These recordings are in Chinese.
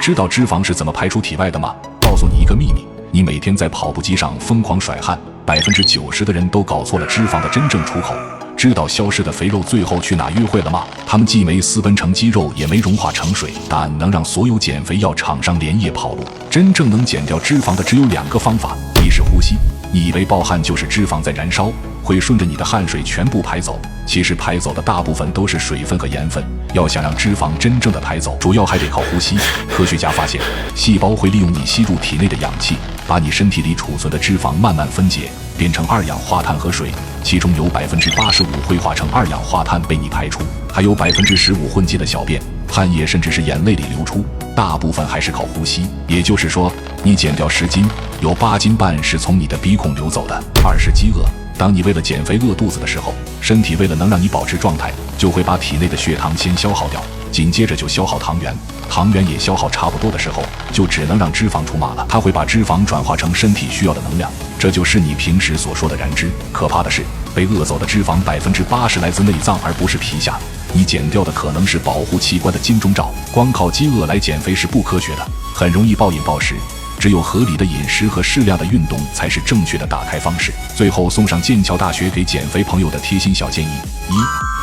知道脂肪是怎么排出体外的吗？告诉你一个秘密，你每天在跑步机上疯狂甩汗，90%的人都搞错了脂肪的真正出口。知道消失的肥肉最后去哪约会了吗？它们既没私奔成肌肉，也没融化成水，但能让所有减肥药厂商连夜跑路。真正能减掉脂肪的只有2个方法，一是呼吸。你以为暴汗就是脂肪在燃烧，会顺着你的汗水全部排走，其实排走的大部分都是水分和盐分。要想让脂肪真正的排走，主要还得靠呼吸。科学家发现，细胞会利用你吸入体内的氧气，把你身体里储存的脂肪慢慢分解，变成二氧化碳和水，其中有85%会化成二氧化碳被你排出，还有15%混迹的小便、汗液甚至是眼泪里流出，大部分还是靠呼吸。也就是说，你减掉10斤，有8斤半是从你的鼻孔流走的。2是饥饿。当你为了减肥饿肚子的时候，身体为了能让你保持状态，就会把体内的血糖先消耗掉，紧接着就消耗糖原，糖原也消耗差不多的时候，就只能让脂肪出马了。它会把脂肪转化成身体需要的能量，这就是你平时所说的燃脂。可怕的是，被饿走的脂肪80%来自内脏，而不是皮下。你减掉的可能是保护器官的金钟罩。光靠饥饿来减肥是不科学的，很容易暴饮暴食。只有合理的饮食和适量的运动才是正确的打开方式。最后送上剑桥大学给减肥朋友的贴心小建议：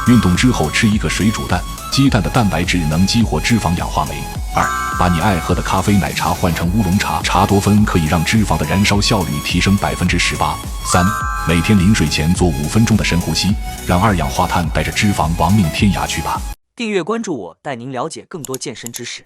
1. 运动之后吃一个水煮蛋，鸡蛋的蛋白质能激活脂肪氧化酶。2. 把你爱喝的咖啡奶茶换成乌龙茶，茶多酚可以让脂肪的燃烧效率提升18%。3. 每天临睡前做5分钟的深呼吸，让二氧化碳带着脂肪亡命天涯去吧。订阅关注我，带您了解更多健身知识。